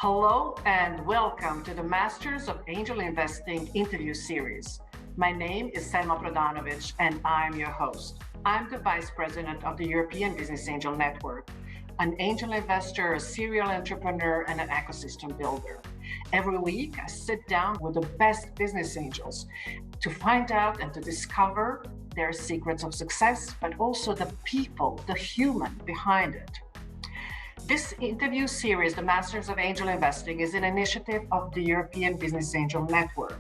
Hello and welcome to the Masters of Angel Investing interview series. My name is Selma Prodanovic and I'm your host. I'm the Vice President of the European Business Angel Network, an angel investor, a serial entrepreneur, and an ecosystem builder. Every week, I sit down with the best business angels to find out and to discover their secrets of success, but also the people, the human behind it. This interview series, The Masters of Angel Investing, is an initiative of the European Business Angel Network,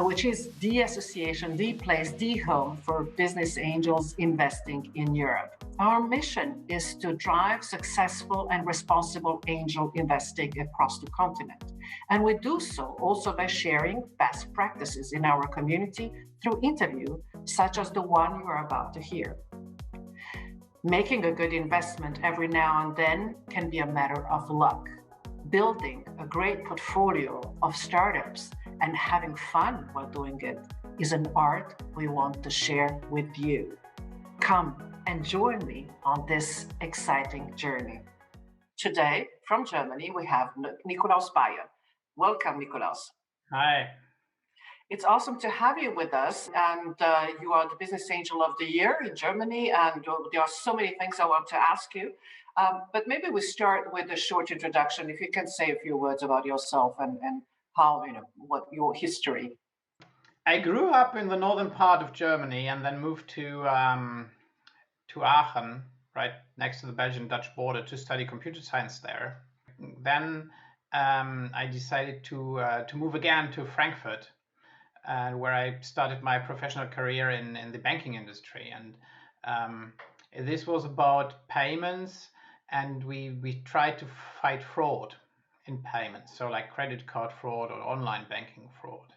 which is the association, the place, the home for business angels investing in Europe. Our mission is to drive successful and responsible angel investing across the continent. And we do so also by sharing best practices in our community through interviews such as the one you are about to hear. Making a good investment every now and then can be a matter of luck. Building a great portfolio of startups and having fun while doing it is an art we want to share with you. Come and join me on this exciting journey. Today, from Germany, we have Nikolaus. Welcome, Nikolaus. Hi. It's awesome to have you with us, and you are the Business Angel of the Year in Germany, and there are so many things I want to ask you. But maybe we start with a short introduction. If you can say a few words about yourself and how, what your history. I grew up in the northern part of Germany and then moved to Aachen, right next to the Belgian-Dutch border, to study computer science there. Then I decided to move again to Frankfurt, where I started my professional career in the banking industry. And this was about payments, and we tried to fight fraud in payments, so like credit card fraud or online banking fraud.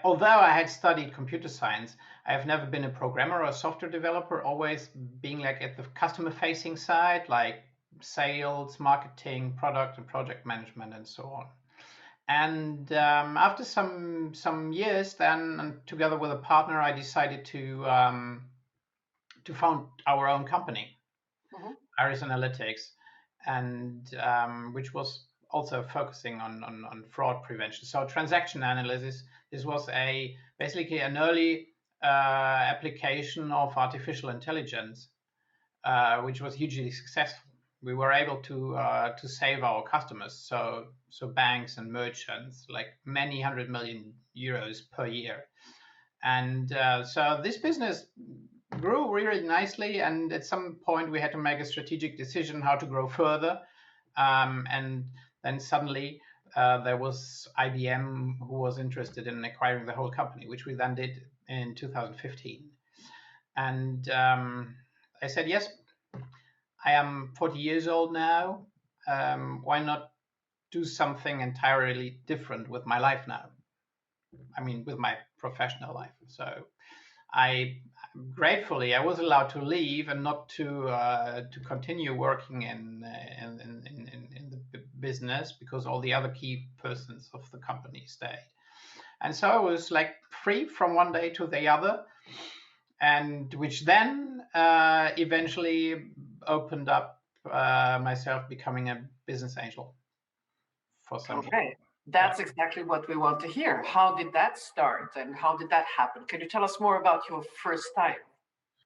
Although I had studied computer science, I have never been a programmer or a software developer, always being like at the customer-facing side, like sales, marketing, product and project management, and so on. And after some years, then together with a partner, I decided to found our own company, Iris Analytics, and which was also focusing on fraud prevention. So transaction analysis. This was basically an early application of artificial intelligence, which was hugely successful. We were able to save our customers, so banks and merchants, like many 100 million euros per year. And so this business grew really nicely, and at some point we had to make a strategic decision how to grow further. And then suddenly there was IBM who was interested in acquiring the whole company, which we then did in 2015. And I said, yes, I am 40 years old now. Why not do something entirely different with my life now? I mean, with my professional life. So I was allowed to leave and not to continue working in the business, because all the other key persons of the company stayed. And so I was like free from one day to the other, and which then eventually opened up myself becoming a business angel for some people. Okay, that's exactly what we want to hear. How did that start and how did that happen? Can you tell us more about your first time?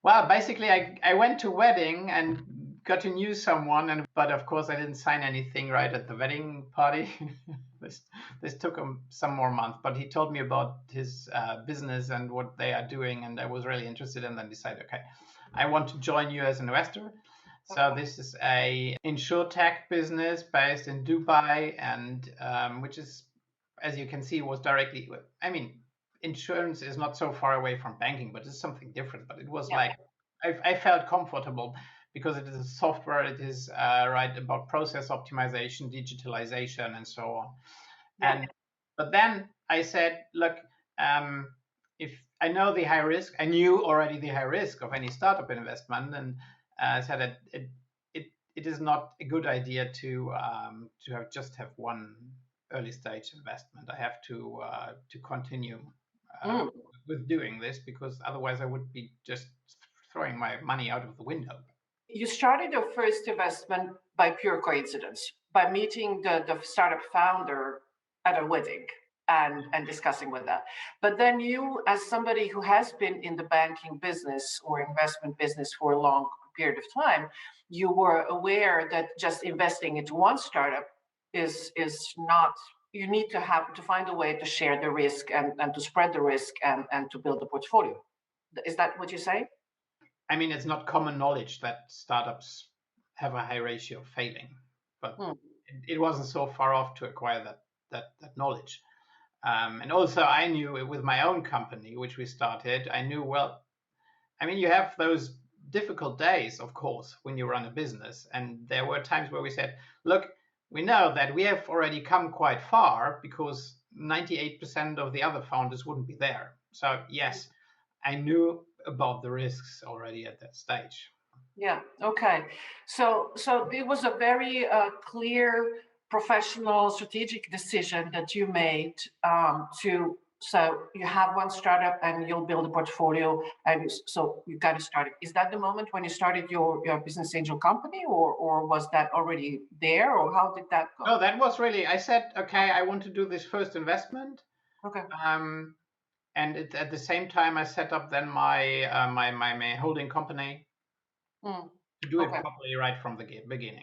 Well, basically, I went to a wedding and got to know someone, but of course I didn't sign anything right at the wedding party. This took him some more months, but he told me about his business and what they are doing, and I was really interested, and then decided, okay, I want to join you as an investor. So this is a insurtech business based in Dubai, and which is, as you can see, was directly. I mean, insurance is not so far away from banking, but it's something different. But it was like I felt comfortable because it is a software. It is right about process optimization, digitalization, and so on. But then I said, look, if I know the high risk, I knew already the high risk of any startup investment, and I said that it is not a good idea to have one early stage investment. I have to continue with doing this, because otherwise I would be just throwing my money out of the window. You started your first investment by pure coincidence, by meeting the startup founder at a wedding and discussing with that. But then you, as somebody who has been in the banking business or investment business for a long period of time, you were aware that just investing into one startup is not, you need to find a way to share the risk and to spread the risk and to build a portfolio. Is that what you say? I mean, it's not common knowledge that startups have a high ratio of failing, but it wasn't so far off to acquire that knowledge. And also, I knew with my own company, which we started, I knew, well, I mean, you have those difficult days, of course, when you run a business. And there were times where we said, look, we know that we have already come quite far because 98% of the other founders wouldn't be there. So yes, I knew about the risks already at that stage. Yeah. Okay. So it was a very clear, professional, strategic decision that you made to. So you have one startup and you'll build a portfolio, and so you got to start it. Is that the moment when you started your business angel company, or was that already there, or how did that go? No, that was really. I said, okay, I want to do this first investment. Okay. And at the same time, I set up then my my holding company to do it properly right from the beginning.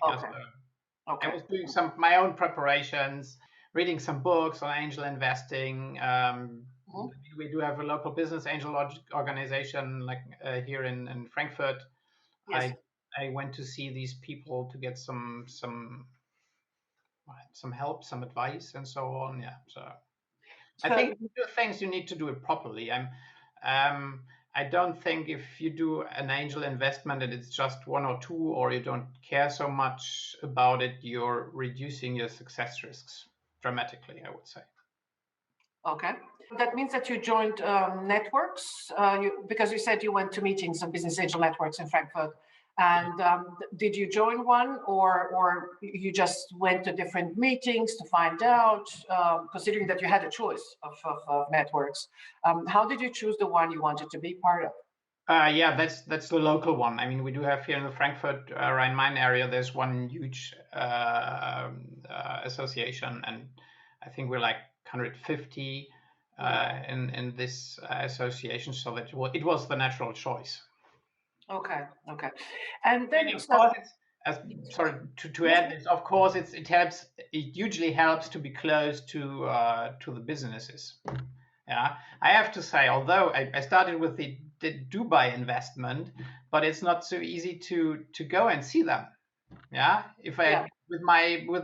Okay. I was doing my own preparations, reading some books on angel investing. We do have a local business angel organization like here in Frankfurt. Yes. I went to see these people to get some help, some advice, and so on. Yeah, so I think if you do things, you need to do it properly. I don't think if you do an angel investment and it's just one or two, or you don't care so much about it, you're reducing your success risks dramatically, I would say. Okay. That means that you joined networks, because you said you went to meetings of business angel networks in Frankfurt. And did you join one, or you just went to different meetings to find out, considering that you had a choice of networks? How did you choose the one you wanted to be part of? Yeah, that's the local one. I mean, we do have here in the Frankfurt Rhine-Main area, there's one huge association, and I think we're like 150 in this association, so that it was the natural choice. Okay. And then, of course, sorry to add this. Of course, it helps. It hugely helps to be close to the businesses. Yeah, I have to say, although I started with the Dubai investment, but it's not so easy to go and see them. Yeah, with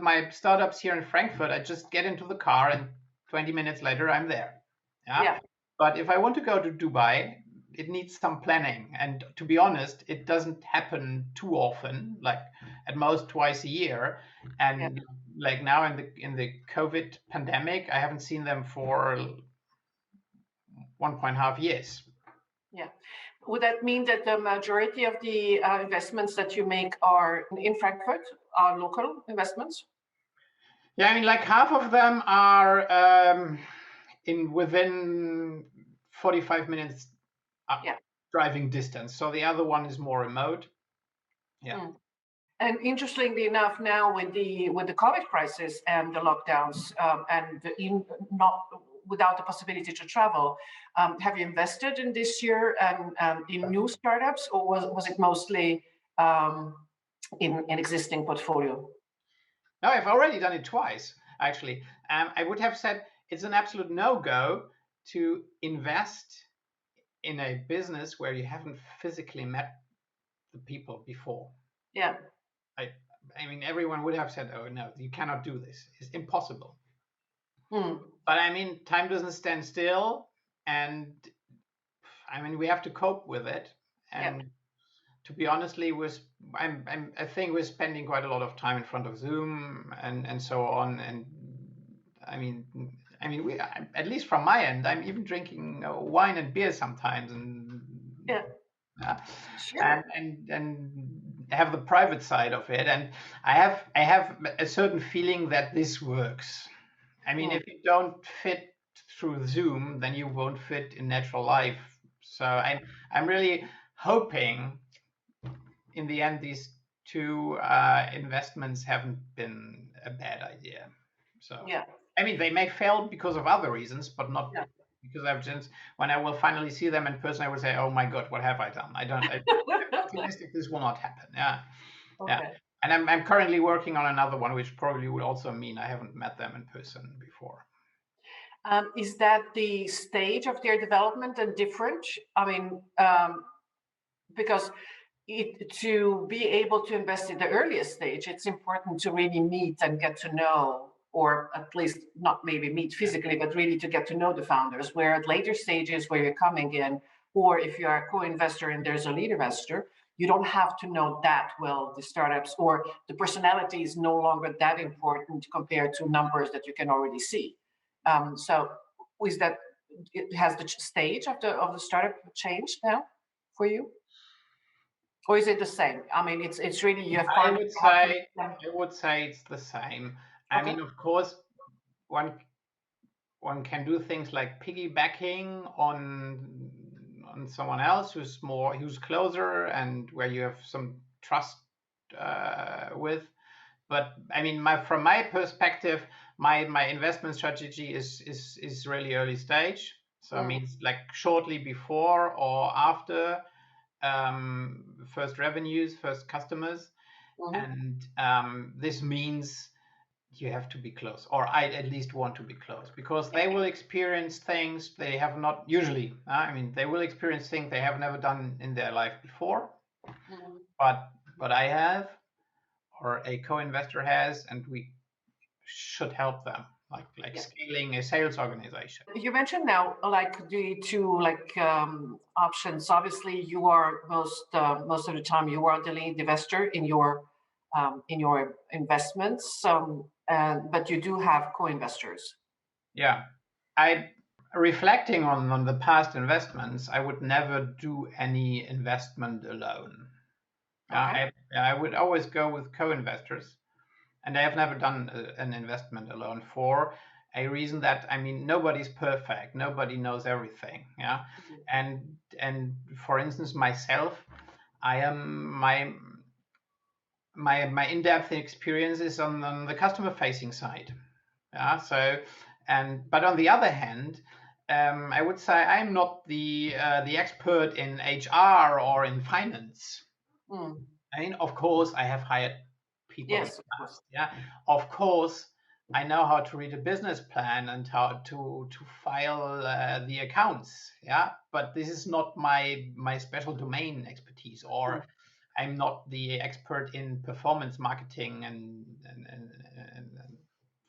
my startups here in Frankfurt, I just get into the car and 20 minutes later I'm there. Yeah. But if I want to go to Dubai, it needs some planning, and to be honest, it doesn't happen too often, like at most twice a year. And like now in the COVID pandemic, I haven't seen them for 1.5 years. Yeah. Would that mean that the majority of the investments that you make are in Frankfurt, are local investments? Yeah, I mean, like half of them are within 45 minutes driving distance. So the other one is more remote. Yeah. And interestingly enough, now with the COVID crisis and the lockdowns, not without the possibility to travel, have you invested in this year and in new startups, or was it mostly in existing portfolio? No, I've already done it twice, actually. I would have said it's an absolute no-go to invest in a business where you haven't physically met the people before. Yeah. I mean, everyone would have said, oh, no, you cannot do this. It's impossible. But I mean, time doesn't stand still. And I mean, we have to cope with it. And to be honestly, I think we're spending quite a lot of time in front of Zoom and so on. And I mean, we, at least from my end, I'm even drinking wine and beer sometimes. And and have the private side of it, and I have a certain feeling that this works. I mean, if you don't fit through Zoom, then you won't fit in natural life. So I'm really hoping in the end these to investments haven't been a bad idea. So Yeah. I mean, they may fail because of other reasons, but not because I've just, when I will finally see them in person, I will say, oh my God, what have I done? I'm optimistic this will not happen. Yeah. Yeah. Okay. And I'm currently working on another one, which probably would also mean I haven't met them in person before. Is that the stage of their development and different? I mean, because to be able to invest in the earliest stage, it's important to really meet and get to know, or at least not maybe meet physically, but really to get to know the founders. Where at later stages where you're coming in, or if you are a co-investor and there's a lead investor, you don't have to know that well the startups, or the personality is no longer that important compared to numbers that you can already see. So is that, has the stage of the startup changed now for you? Or is it the same? I mean, it's really you have I fun. would say it's the same. I Okay. mean, of course, one can do things like piggybacking on someone else who's closer and where you have some trust with. But I mean, from my perspective, my investment strategy is really early stage. So it means like shortly before or after first revenues, first customers, and this means you have to be close, or I at least want to be close, because they will experience things they have not usually. I mean, they will experience things they have never done in their life before, but I have, or a co-investor has, and we should help them, like scaling a sales organization. You mentioned now like the two options. Obviously, you are most of the time you are the lead investor in your investments, but you do have co-investors. Yeah, I reflecting on the past investments, I would never do any investment alone. Okay. I would always go with co-investors, and I have never done an investment alone for a reason that, I mean, nobody's perfect, nobody knows everything. Yeah, and for instance, myself, I am my in-depth experience is on the customer facing side. Yeah, so but on the other hand, I would say I'm not the expert in HR or in finance. I mean, of course, I have hired people in Yes, the of course. past. Yeah, of course, I know how to read a business plan and how to file the accounts. Yeah, but this is not my special domain expertise, or I'm not the expert in performance marketing and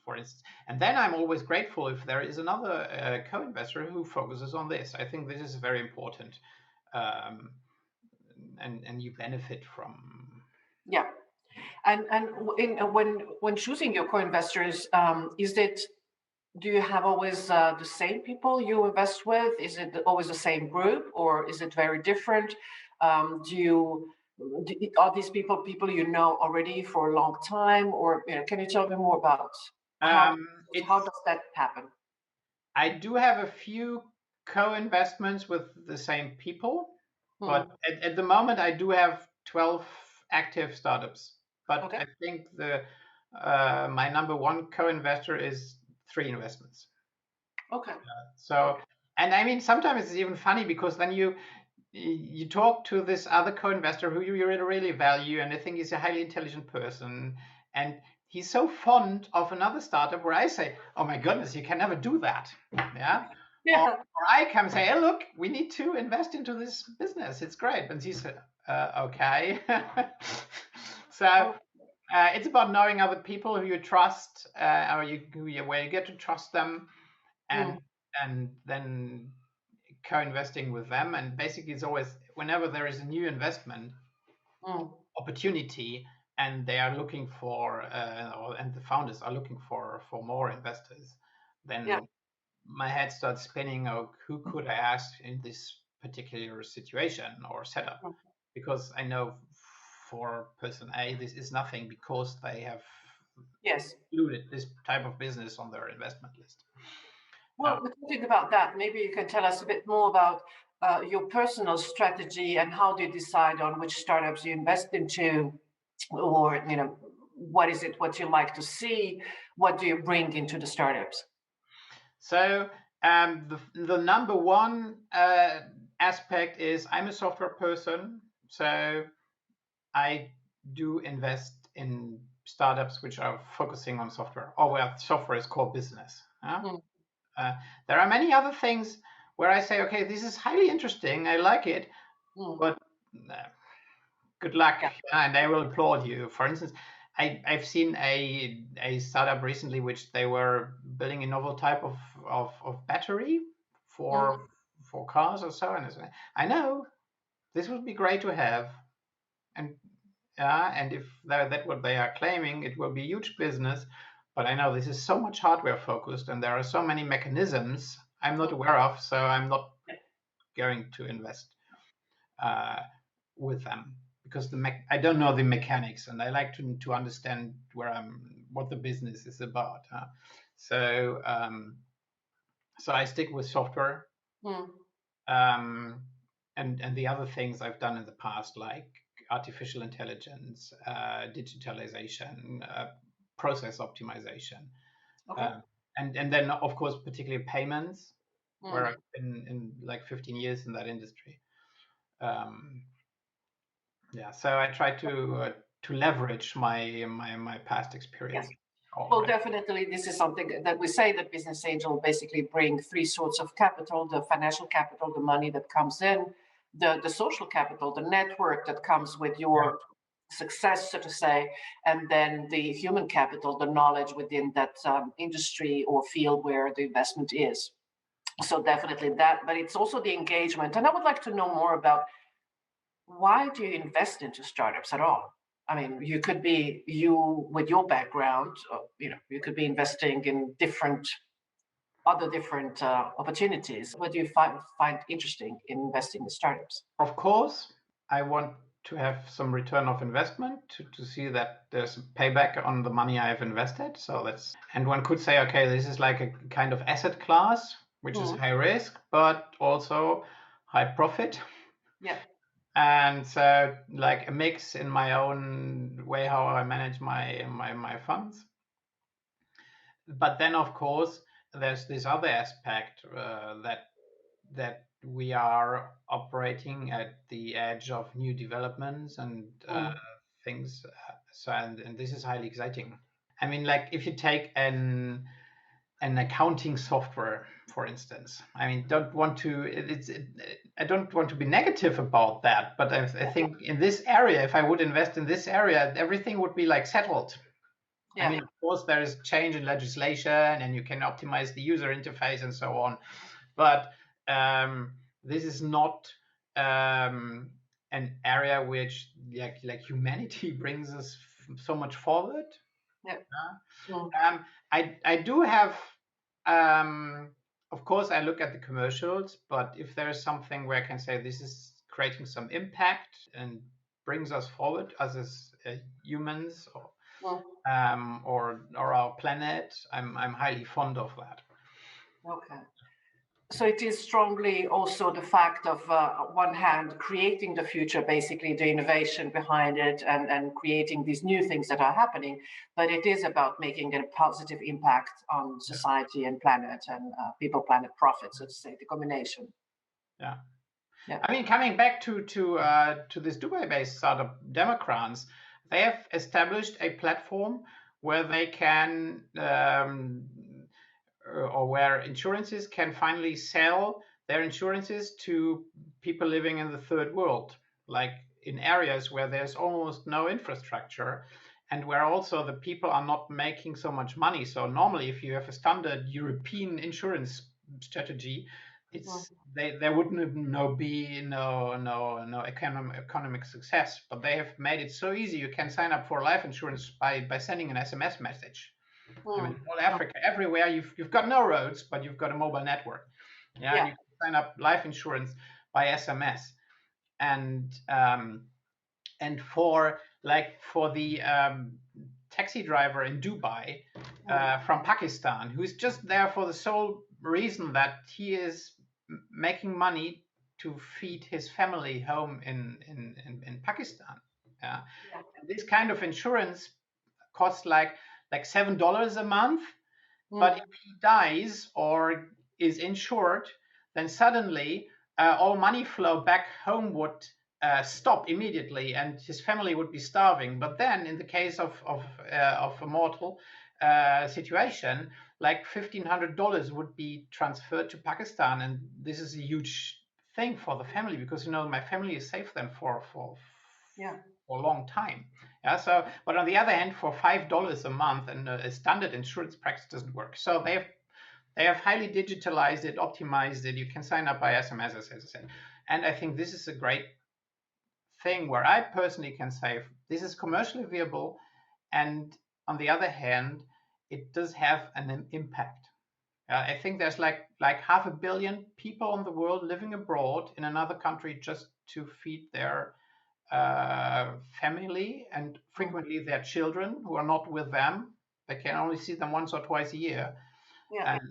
for instance. And then I'm always grateful if there is another co-investor who focuses on this. I think this is very important, um, and you benefit from. Yeah. And when choosing your co-investors, do you have always the same people you invest with? Is it always the same group, or is it very different? Are these people you know already for a long time, or can you tell me more about how does that happen? I do have a few co-investments with the same people, but at the moment I do have 12 active startups. But Okay. I think my number one co-investor is 3 investments. Okay. So, and I mean, sometimes it's even funny because then you talk to this other co-investor who you really value, and I think he's a highly intelligent person, and he's so fond of another startup where I say, oh my goodness, you can never do that. Yeah. Yeah. Or I come say, hey, look, we need to invest into this business. It's great. And he said, okay. So it's about knowing other people who you trust, or where you get to trust them, and then co-investing with them. And basically, it's always whenever there is a new investment opportunity, and they are looking for, and the founders are looking for more investors, then my head starts spinning. Oh, who could I ask in this particular situation or setup? Because I know for person A, this is nothing because they have included this type of business on their investment list. Well, talking about that, maybe you can tell us a bit more about your personal strategy and how do you decide on which startups you invest into? or what is it? What you like to see? What do you bring into the startups? So the number one aspect is I'm a software person, so I do invest in startups which are focusing on software, or where software is core business. There are many other things where I say, okay, this is highly interesting, I like it, but good luck, and I will applaud you. For instance, I've seen a startup recently which they were building a novel type of battery for cars or so, and I know this would be great to have, and and if that's what they are claiming, it will be huge business. But I know this is so much hardware focused, and there are so many mechanisms I'm not aware of, so I'm not going to invest with them, because I don't know the mechanics, and I like to understand what the business is about. So so I stick with software, and the other things I've done in the past, like artificial intelligence, digitalization, process optimization, and then of course particularly payments, where I've been in like 15 years in that industry. Yeah, so I try to leverage my past experience. Yes. Well, definitely, this is something that we say that business angel basically bring three sorts of capital: the financial capital, the money that comes in, the social capital, the network that comes with your success, so to say, and then the human capital, the knowledge within that industry or field where the investment is. So definitely that, but it's also the engagement. And I would like to know more about, why do you invest into startups at all? I mean, you could be, you with your background, you could be investing in other different opportunities. What do you find interesting in investing in startups? Of course, I want to have some return of investment to see that there's a payback on the money I have invested. So and one could say, okay, this is like a kind of asset class, which is high risk, but also high profit. Yeah. And so like a mix in my own way how I manage my funds. But then of course there's this other aspect that we are operating at the edge of new developments and things. So and this is highly exciting. I mean, like if you take an accounting software, for instance. I mean, I don't want to be negative about that, but I think in this area, if I would invest in this area, everything would be like settled. Yeah. I mean, of course, there is change in legislation, and you can optimize the user interface and so on, but this is not an area which like humanity brings us so much forward. Yeah. I do have, of course, I look at the commercials, but if there is something where I can say this is creating some impact and brings us forward as humans or our planet, I'm highly fond of that. Okay. So it is strongly also the fact of, on one hand, creating the future, basically the innovation behind it, and creating these new things that are happening, but it is about making a positive impact on society and planet, and people, planet, profit, so to say, the combination. Yeah. Yeah. I mean, coming back to this Dubai-based startup, Democrats, they have established a platform where they can or where insurances can finally sell their insurances to people living in the third world, like in areas where there's almost no infrastructure and where also the people are not making so much money. So normally, if you have a standard European insurance strategy, there wouldn't be no economic success, but they have made it so easy. You can sign up for life insurance by sending an SMS message. I mean, in all Africa, everywhere you've got no roads, but you've got a mobile network. Yeah, and you can sign up life insurance by SMS, and for the taxi driver in Dubai from Pakistan, who's just there for the sole reason that he is making money to feed his family home in Pakistan, Yeah. This kind of insurance costs like $7 a month. But if he dies or is insured, then suddenly all money flow back home would stop immediately, and his family would be starving. But then, in the case of a mortal situation, like $1,500 would be transferred to Pakistan, and this is a huge thing for the family, because my family is safe then for a long time. Yeah. So, but on the other hand, for $5 a month, and a standard insurance practice doesn't work. So they have highly digitalized it, optimized it. You can sign up by SMS, as I said, and I think this is a great thing where I personally can say this is commercially viable, and on the other hand, it does have an impact. I think there's like 500 million people in the world living abroad in another country just to feed their family, and frequently their children who are not with them. They can only see them once or twice a year. And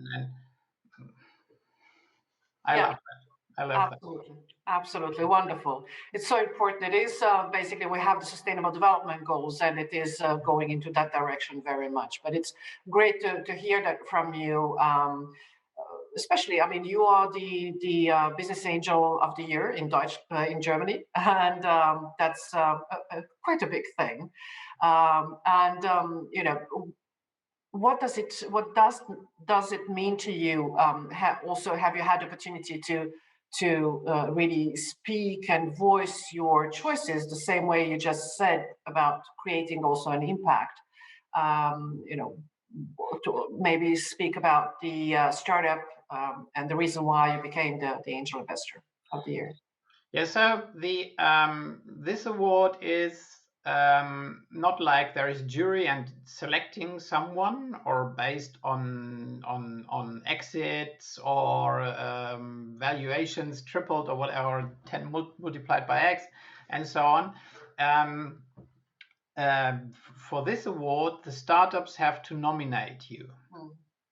I love that. I love Absolutely. Absolutely wonderful. It's so important. It is basically, we have the Sustainable Development Goals, and it is going into that direction very much. But it's great to hear that from you. Especially, I mean, you are the Business Angel of the Year in Germany, and that's quite a big thing. What does it mean to you? Also, have you had the opportunity to really speak and voice your choices the same way you just said about creating also an impact? To maybe speak about the startup and the reason why you became the angel investor of the year. Yeah. So this award is not like there is jury and selecting someone, or based on exits or valuations tripled or whatever, 10 multiplied by X and so on. For this award, the startups have to nominate you.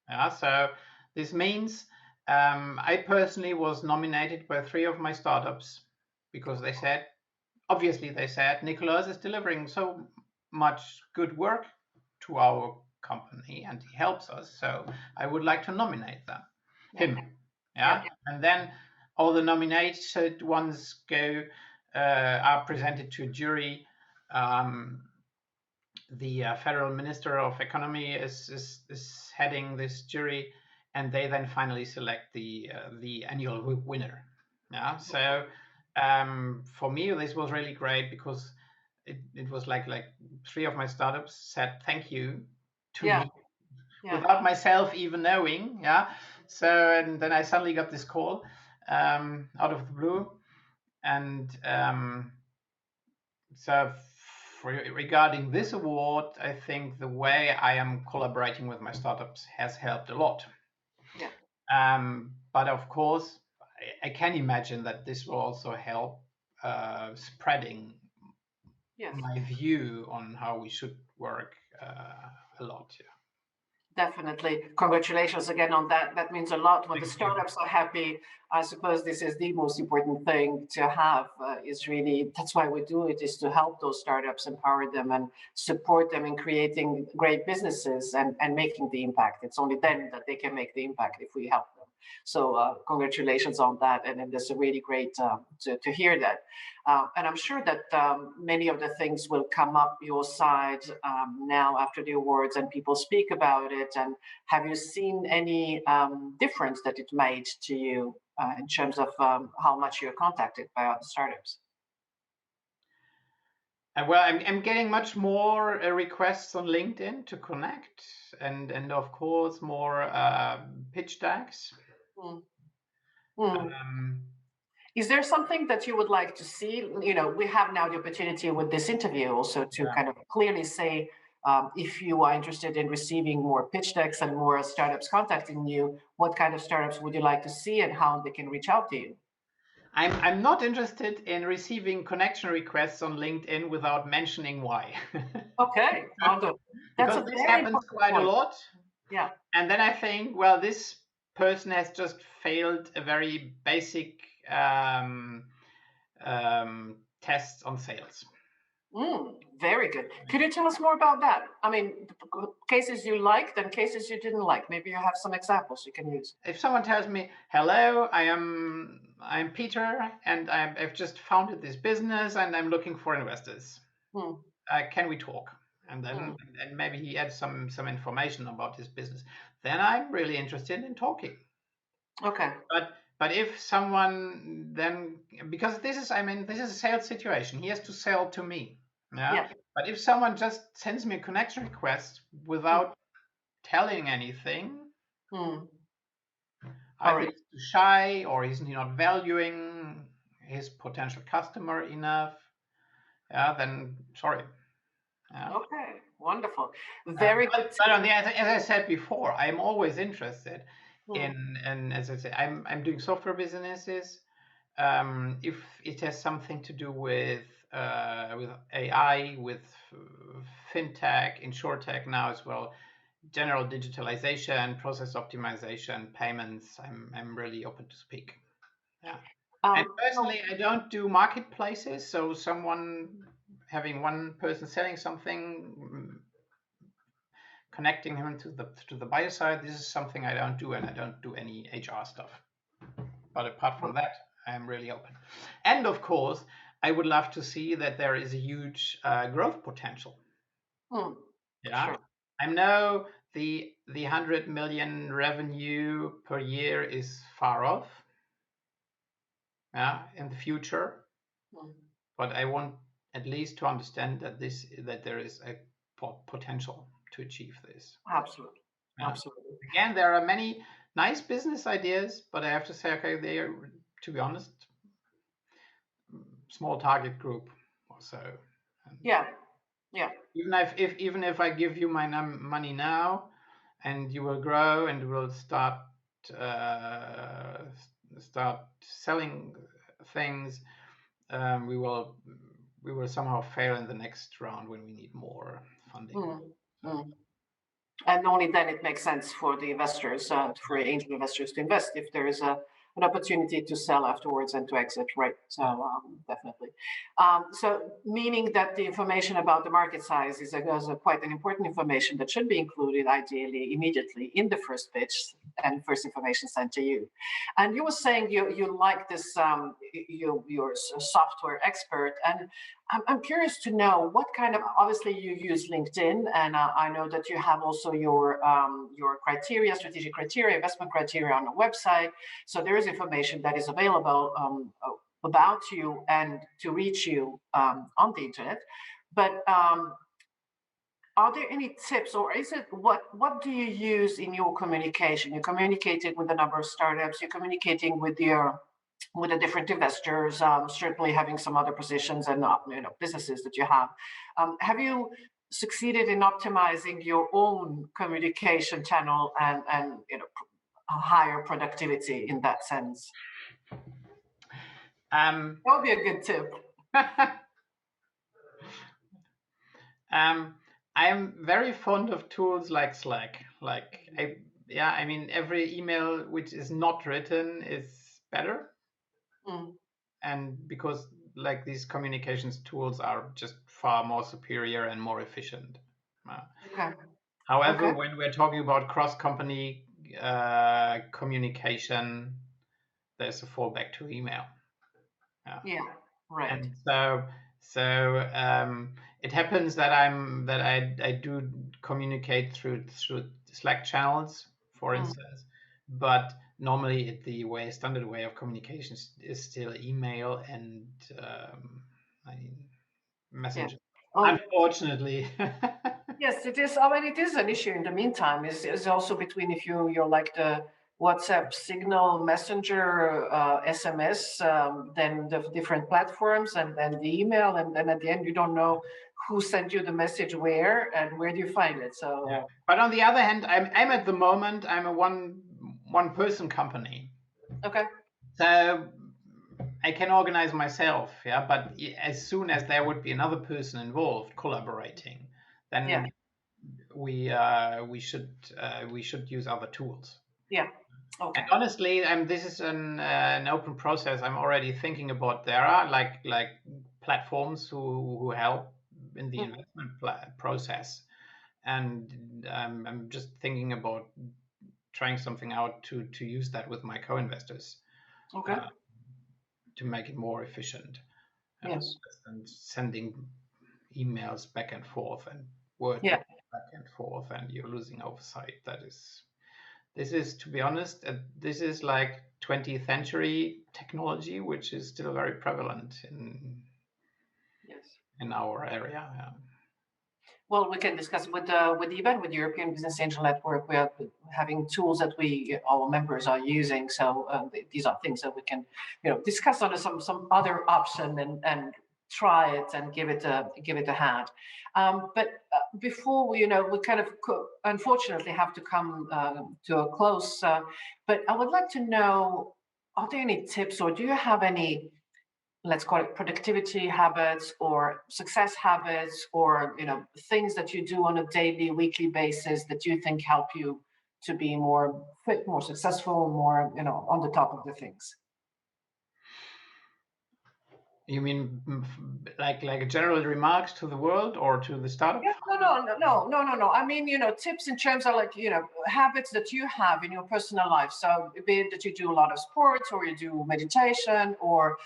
Yeah, so this means I personally was nominated by 3 of my startups, because they said, Nikolaus is delivering so much good work to our company and he helps us, so I would like to nominate him. Yeah. And then all the nominated ones are presented to a jury. The Federal Minister of Economy is heading this jury, and they then finally select the annual winner. Yeah. So for me, this was really great, because it was like 3 of my startups said thank you to me without myself even knowing. Yeah. So, and then I suddenly got this call out of the blue, and so regarding this award, I think the way I am collaborating with my startups has helped a lot. But of course, I can imagine that this will also help spreading my view on how we should work a lot. Yeah. Definitely. Congratulations again on that. That means a lot. When the startups are happy, I suppose this is the most important thing to have, is really, that's why we do it, is to help those startups, empower them and support them in creating great businesses and making the impact. It's only then that they can make the impact, if we help them. So congratulations on that. And it's really great to hear that. And I'm sure that many of the things will come up your side now after the awards, and people speak about it. And have you seen any difference that it made to you in terms of how much you're contacted by other startups? Well, I'm getting much more requests on LinkedIn to connect, and of course more pitch decks. Is there something that you would like to see? We have now the opportunity with this interview also to kind of clearly say, if you are interested in receiving more pitch decks and more startups contacting you, what kind of startups would you like to see and how they can reach out to you? I'm not interested in receiving connection requests on LinkedIn without mentioning why. Okay, I'll do. Because this happens quite a lot. Yeah. And then I think, well, this person has just failed a very basic test on sales. Very good. Could you tell us more about that? I mean, cases you liked and cases you didn't like. Maybe you have some examples you can use. If someone tells me, "Hello, I'm Peter, and I've just founded this business, and I'm looking for investors. Can we talk?" And then and maybe he adds some information about his business. Then I'm really interested in talking. Okay. But if someone then, because this is a sales situation, he has to sell to me. Yeah. But if someone just sends me a connection request without telling anything, either he's too shy or he's not valuing his potential customer enough. Yeah, then sorry. Yeah. Okay, wonderful. Very good. But on the as I said before, I'm always interested in as I say, I'm doing software businesses. If it has something to do with AI, with fintech, insurtech now as well, general digitalization, process optimization, payments, I'm really open to speak. Yeah. And personally, I don't do marketplaces. So someone having one person selling something, connecting him to the buyer side, this is something I don't do, and I don't do any HR stuff. But apart from that, I'm really open. And of course, I would love to see that there is a huge growth potential. Yeah, sure. I know the 100 million revenue per year is far off. Yeah, in the future, but I want at least to understand that there is a potential to achieve this. Absolutely. Absolutely. Again, there are many nice business ideas, but I have to say, okay, they are, to be honest, small target group or so. Yeah. Even if I give you my money now, and you will grow and will start selling things, we will somehow fail in the next round when we need more funding. And only then it makes sense for the investors, for angel investors to invest if there is an opportunity to sell afterwards and to exit, right? So definitely. So meaning that the information about the market size is quite an important information that should be included ideally immediately in the first pitch and first information sent to you. And you were saying you like this, you're a software expert, and I'm curious to know what kind of, obviously you use LinkedIn, and I know that you have also your criteria, strategic criteria, investment criteria on the website. So there is information that is available about you and to reach you on the internet. But are there any tips, or is it what do you use in your communication? You're communicating with a number of startups, you're communicating with the different investors, certainly having some other positions and businesses that you have. Have you succeeded in optimizing your own communication channel and higher productivity in that sense? That would be a good tip. I'm very fond of tools like Slack. I mean, every email which is not written is better. And because like these communications tools are just far more superior and more efficient. However, when we're talking about cross-company communication, there's a fallback to email. Yeah, right. And so it happens that I do communicate through Slack channels, for instance, but normally the standard way of communication is still email and Messenger. Yeah. Unfortunately. Yes, it is. I mean, it is an issue in the meantime. Is also between if you're like the WhatsApp, Signal, Messenger, SMS, then the different platforms, and then the email, and then at the end you don't know who sent you the message where and where do you find it. So, yeah. But on the other hand, I'm at the moment I'm a one person company. Okay. So I can organize myself, yeah. But as soon as there would be another person involved collaborating, then we should use other tools. Yeah. Okay. And honestly, this is an open process. I'm already thinking about there are like platforms who help investment process, and I'm just thinking about trying something out to use that with my co-investors. Okay. To make it more efficient. Yes. And sending emails back and forth and word back and forth, and you're losing oversight. This is, to be honest, this is like 20th century technology, which is still very prevalent in our area. Yeah. Well, we can discuss with EBAN, with the European Business Angel Network. We are having tools that our members are using. So these are things that we can, discuss on some other option and try it and give it a hand. But before we kind of unfortunately have to come to a close. But I would like to know, are there any tips, or do you have any, let's call it, productivity habits or success habits, or things that you do on a daily, weekly basis that you think help you to be more fit, more successful, more on the top of the things? You mean like general remarks to the world or to the startup? Yeah, no. I mean, tips in terms of habits that you have in your personal life. So be it that you do a lot of sports, or you do meditation, or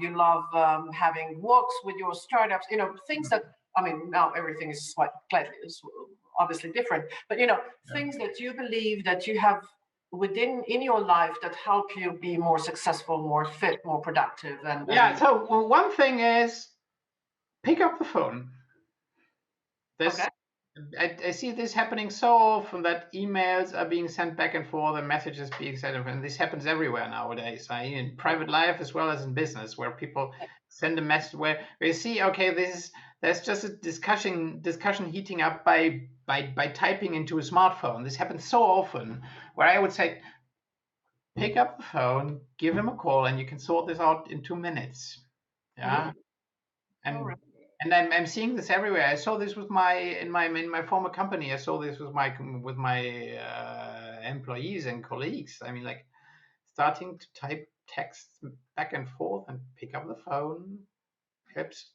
you love having walks with your startups, things that, I mean, now everything is slightly obviously different, but things that you believe that you have in your life that help you be more successful, more fit, more productive. So one thing is pick up the phone. Okay. I see this happening so often, that emails are being sent back and forth and messages being sent, and this happens everywhere nowadays, in private life as well as in business, where people send a message where you see, okay, there's just a discussion heating up by typing into a smartphone. This happens so often, where I would say, pick up the phone, give him a call, and you can sort this out in 2 minutes. Yeah. Mm-hmm. And I'm seeing this everywhere. I saw this with in my former company. I saw this with my employees and colleagues. I mean, like, starting to type text back and forth and pick up the phone helps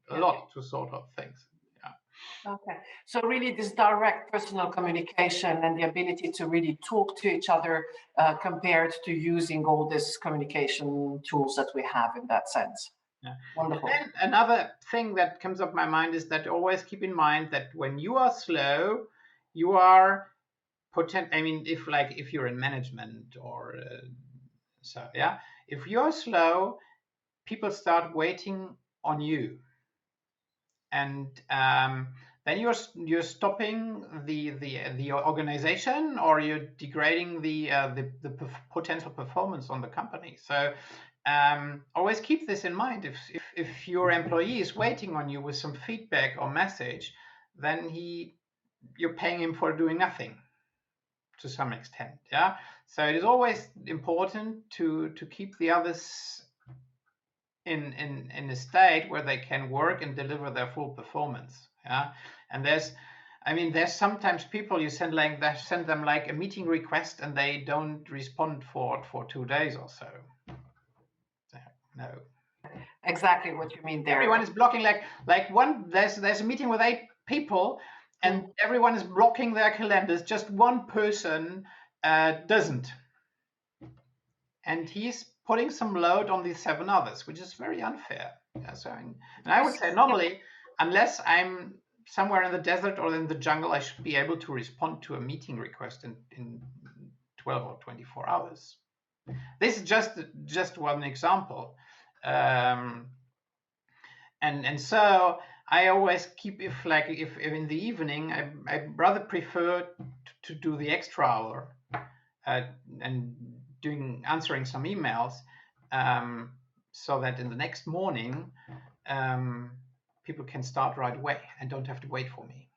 a lot to sort out things. Yeah. Okay. So really, this direct personal communication and the ability to really talk to each other, compared to using all these communication tools that we have in that sense. Yeah. Wonderful. And another thing that comes up my mind is that always keep in mind that when you are slow, you are I mean, if you're in management or if you're slow, people start waiting on you, and then you're stopping the organization, or you're degrading the potential performance on the company. So always keep this in mind. If your employee is waiting on you with some feedback or message, then you're paying him for doing nothing to some extent. Yeah. So it is always important to keep the others in a state where they can work and deliver their full performance. Yeah. And there's sometimes people you send them like a meeting request, and they don't respond for 2 days or so. No. Exactly what you mean there. Everyone is blocking, there's a meeting with 8 people, and everyone is blocking their calendars. Just one person doesn't, and he's putting some load on the 7 others, which is very unfair. Yeah, so, and I would say normally, unless I'm somewhere in the desert or in the jungle, I should be able to respond to a meeting request in 12 or 24 hours. This is just one example. And so I always keep, if in the evening, I rather prefer to do the extra hour and answering some emails, so that in the next morning people can start right away and don't have to wait for me.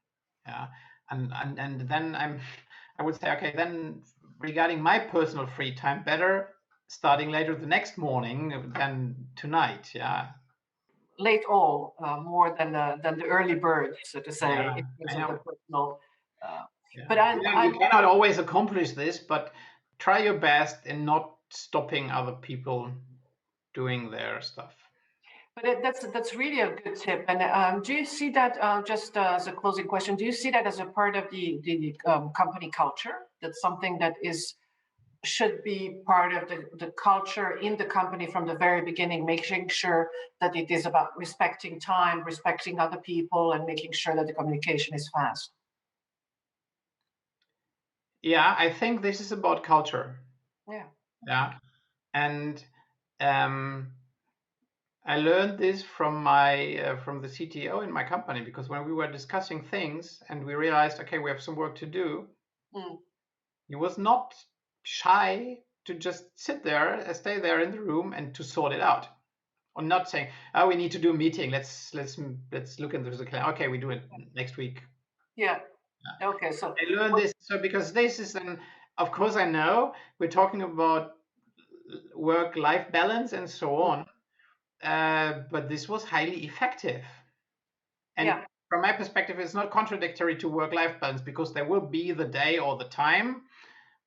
Yeah, and then I would say, okay, then regarding my personal free time, better starting later the next morning than tonight. Yeah. Late all more than the early bird, so to say, in terms of the personal. But you cannot always accomplish this, but try your best in not stopping other people doing their stuff. But that's really a good tip. And do you see that, just as a closing question, do you see that as a part of the company culture? That's something that should be part of the culture in the company from the very beginning, making sure that it is about respecting time, respecting other people, and making sure that the communication is fast. Yeah, I think this is about culture. Yeah. Yeah. And I learned this from from the CTO in my company, because when we were discussing things and we realized, okay, we have some work to do, he was not shy to just sit there, stay there in the room and to sort it out. Or not saying, oh, we need to do a meeting. Let's look into the calendar. Okay, we do it next week. Yeah. Okay. So I learned this. So because this is of course I know we're talking about work-life balance and so on, but this was highly effective. And from my perspective, it's not contradictory to work-life balance, because there will be the day or the time,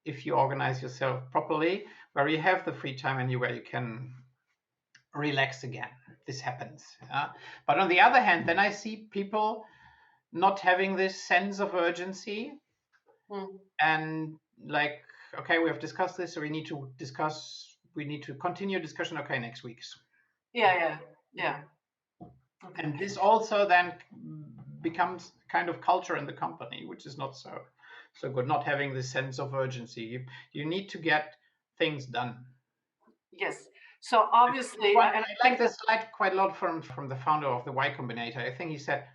if you organize yourself properly, where you have the free time and where you can relax again. This happens. But on the other hand, then I see people not having this sense of urgency, and like, okay, we have discussed this, so we need to continue discussion. Okay, next week's. Yeah. Okay. And this also then becomes kind of culture in the company, which is not so good. Not having this sense of urgency. You need to get things done. Yes. So obviously, I like this slide quite a lot from the founder of the Y Combinator. I think he said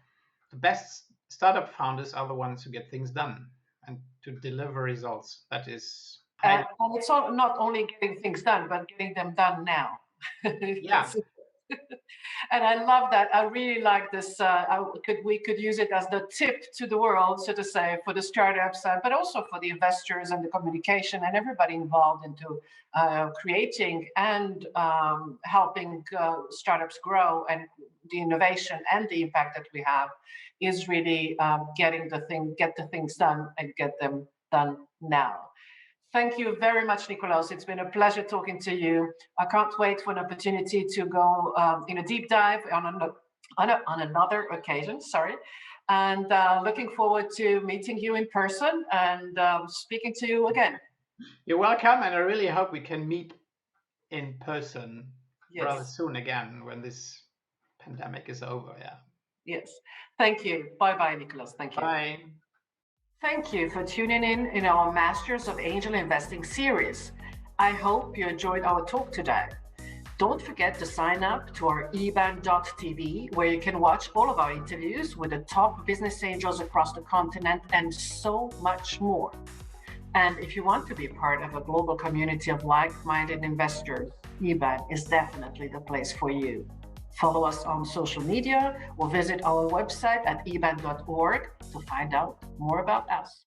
the best startup founders are the ones who get things done and to deliver results. That is. And it's not only getting things done, but getting them done now. Yeah. And I love that. I really like this. We could use it as the tip to the world, so to say, for the startups, but also for the investors and the communication and everybody involved into creating and helping startups grow, and the innovation and the impact that we have is really get the things done and get them done now. Thank you very much, Nikolaus. It's been a pleasure talking to you. I can't wait for an opportunity to go in a deep dive on another occasion. Sorry, and looking forward to meeting you in person and speaking to you again. You're welcome, and I really hope we can meet in person rather soon again when this pandemic is over. Yeah. Yes. Thank you. Bye-bye, Nikolaus. Thank you. Bye. Thank you for tuning in our Masters of Angel Investing series. I hope you enjoyed our talk today. Don't forget to sign up to our EBAN.tv, where you can watch all of our interviews with the top business angels across the continent and so much more. And if you want to be part of a global community of like-minded investors, EBAN is definitely the place for you. Follow us on social media or visit our website at eban.org to find out more about us.